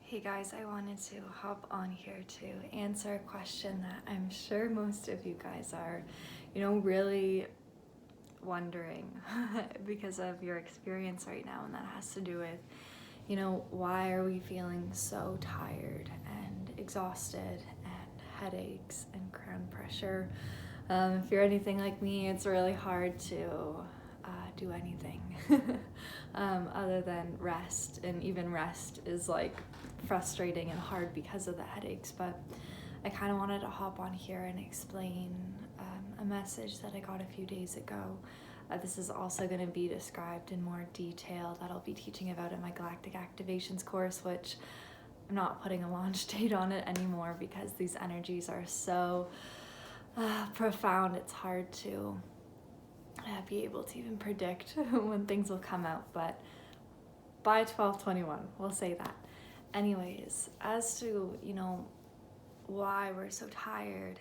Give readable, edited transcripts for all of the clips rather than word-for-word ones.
Hey guys, I wanted to hop on here to answer a question that I'm sure most of you guys are, really wondering because of your experience right now, and that has to do with, why are we feeling so tired and exhausted and headaches and crown pressure? If you're anything like me, it's really hard to do anything other than rest, and even rest is like frustrating and hard because of the headaches. But I kind of wanted to hop on here and explain a message that I got a few days ago. This is also going to be described in more detail that I'll be teaching about in my Galactic Activations course, which I'm not putting a launch date on it anymore because these energies are so profound. It's hard to be able to even predict when things will come out, but by 12/21, we'll say that. Anyways, as to, why we're so tired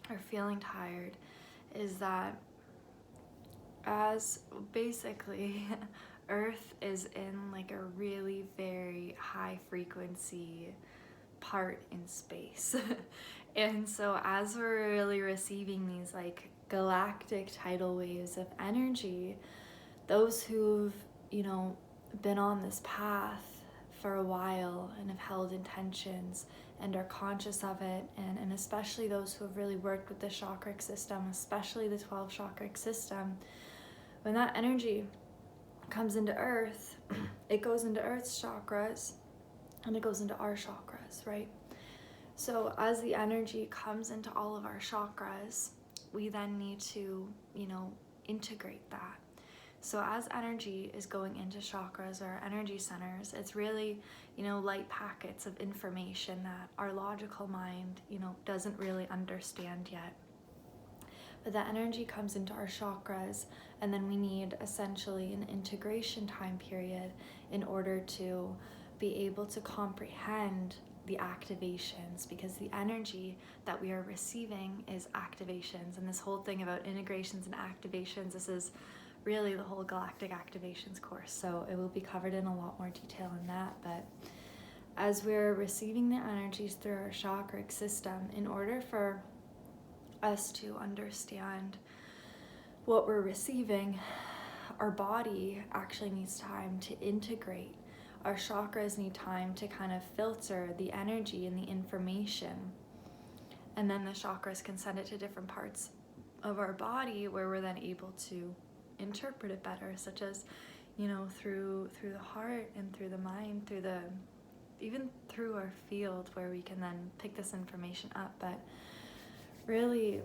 or feeling tired, is that as basically Earth is in like a really very high frequency part in space. And so as we're really receiving these like galactic tidal waves of energy, those who've, been on this path for a while and have held intentions and are conscious of it, and especially those who have really worked with the chakric system, especially the 12 chakric system, when that energy comes into Earth, it goes into Earth's chakras and it goes into our chakras, right? So as the energy comes into all of our chakras, we then need to, integrate that. So as energy is going into chakras or energy centers, it's really, light packets of information that our logical mind, doesn't really understand yet. But that energy comes into our chakras, and then we need essentially an integration time period in order to be able to comprehend the activations, because the energy that we are receiving is activations. And this whole thing about integrations and activations, this is really the whole Galactic Activations course, so it will be covered in a lot more detail in that. But as we're receiving the energies through our chakric system, in order for us to understand what we're receiving, our body actually needs time to integrate. Our chakras need time to kind of filter the energy and the information. And then the chakras can send it to different parts of our body where we're then able to interpret it better, such as, through the heart and through the mind, even through our field, where we can then pick this information up. But really,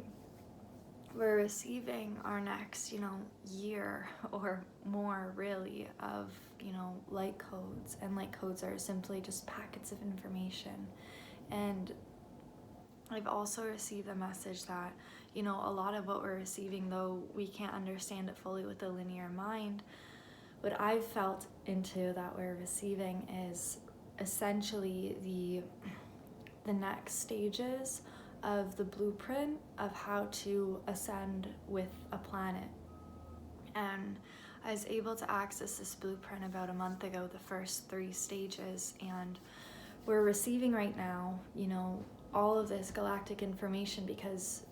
we're receiving our next, year or more really of, light codes. And light codes are simply just packets of information. And I've also received the message that, a lot of what we're receiving, though we can't understand it fully with the linear mind, what I've felt into that we're receiving is essentially the next stages of the blueprint of how to ascend with a planet. And I was able to access this blueprint about a month ago, the first 3 stages, and we're receiving right now, all of this galactic information, because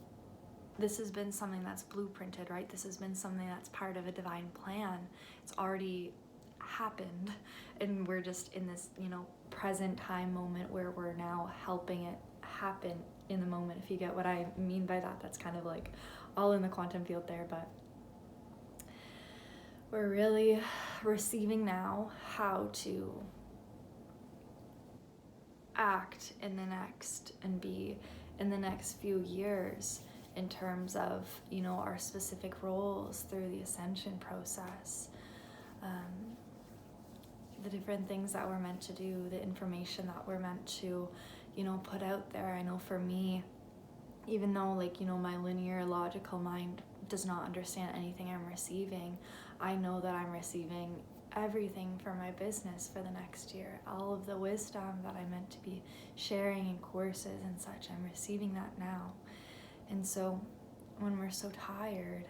this has been something that's blueprinted, right? This has been something that's part of a divine plan. It's already happened, and we're just in this, present time moment where we're now helping it happen in the moment, if you get what I mean by that. That's kind of like all in the quantum field there, but we're really receiving now how to act in the next and be in the next few years in terms of, our specific roles through the ascension process, the different things that we're meant to do, the information that we're meant to, put out there. I know for me, even though my linear logical mind does not understand anything I'm receiving, I know that I'm receiving everything for my business for the next year. All of the wisdom that I'm meant to be sharing in courses and such, I'm receiving that now. And so when we're so tired,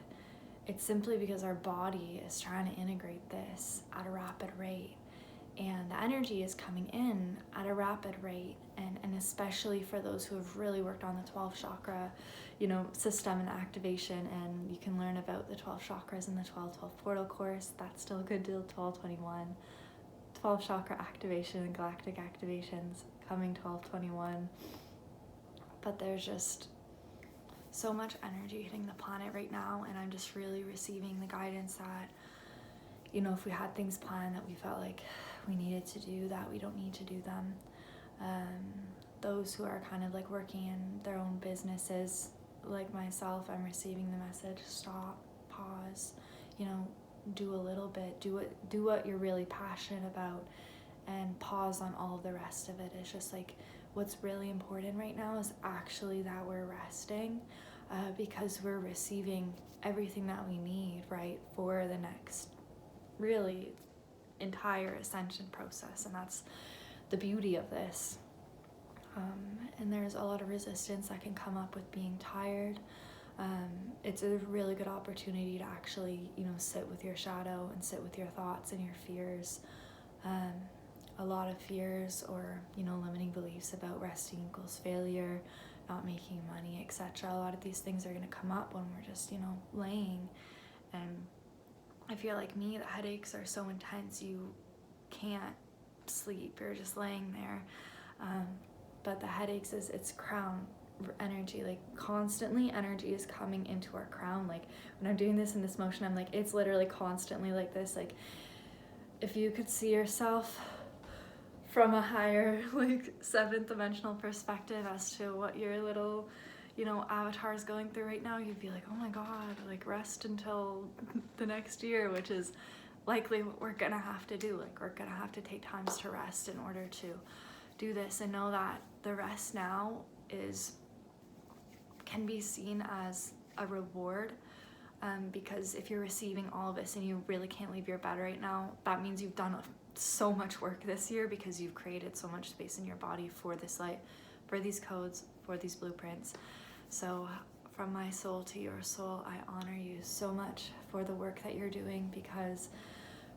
it's simply because our body is trying to integrate this at a rapid rate. and the energy is coming in at a rapid rate, and especially for those who have really worked on the 12th chakra, system and activation. And you can learn about the 12 chakras in the 12-12 portal course. That's still good till 12/21. 12 chakra activation and galactic activations coming 12/21. But there's just so much energy hitting the planet right now, and I'm just really receiving the guidance that, if we had things planned that we felt like we needed to do, that we don't need to do them. Those who are kind of like working in their own businesses, like myself, I'm receiving the message: stop, pause, do a little bit, do what you're really passionate about, and pause on all of the rest of it. It's just like, what's really important right now is actually that we're resting, because we're receiving everything that we need, right, for the next really entire ascension process. And that's the beauty of this. And there's a lot of resistance that can come up with being tired. It's a really good opportunity to actually, sit with your shadow and sit with your thoughts and your fears. A lot of fears or, limiting beliefs about resting equals failure, not making money, etc. A lot of these things are going to come up when we're just, laying. And if you're like me, the headaches are so intense you can't sleep. You're just laying there. But the headaches it's crown energy. Like, constantly energy is coming into our crown. Like, when I'm doing this in this motion, I'm like, it's literally constantly like this. Like, if you could see yourself from a higher, like, 7th dimensional perspective as to what your little, avatar is going through right now, you'd be like, oh my god, like, rest until the next year, which is likely what we're gonna have to do. Like, we're gonna have to take times to rest in order to do this, and know that the rest now can be seen as a reward, because if you're receiving all of this and you really can't leave your bed right now, that means you've done so much work this year, because you've created so much space in your body for this light, for these codes, for these blueprints. So from my soul to your soul, I honor you so much for the work that you're doing, because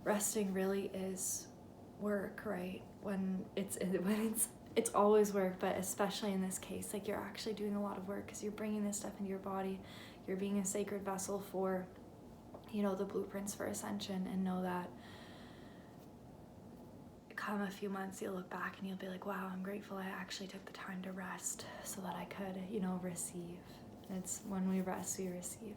resting really is work, right? When it's always work, but especially in this case, like, you're actually doing a lot of work because you're bringing this stuff into your body. You're being a sacred vessel for, the blueprints for ascension. And know that come a few months, you'll look back and you'll be like, wow, I'm grateful I actually took the time to rest so that I could, receive. It's when we rest, we receive.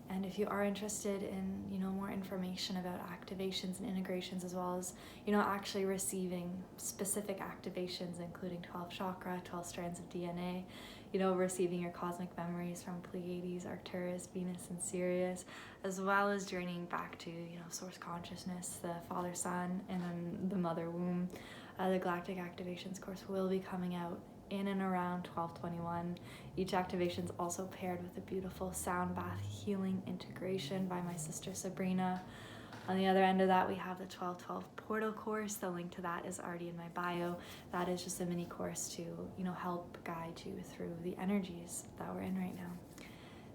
And if you are interested in, more information about activations and integrations, as well as, actually receiving specific activations, including 12 chakra, 12 strands of DNA, receiving your cosmic memories from Pleiades, Arcturus, Venus, and Sirius, as well as journeying back to, source consciousness, the Father, Son, and then the Mother Womb, the Galactic Activations course will be coming out in and around 12/21. Each activation is also paired with a beautiful sound bath healing integration by my sister Sabrina. On the other end of that, we have the 12/12 portal course. The link to that is already in my bio. That is just a mini course to, help guide you through the energies that we're in right now.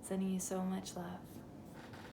Sending you so much love.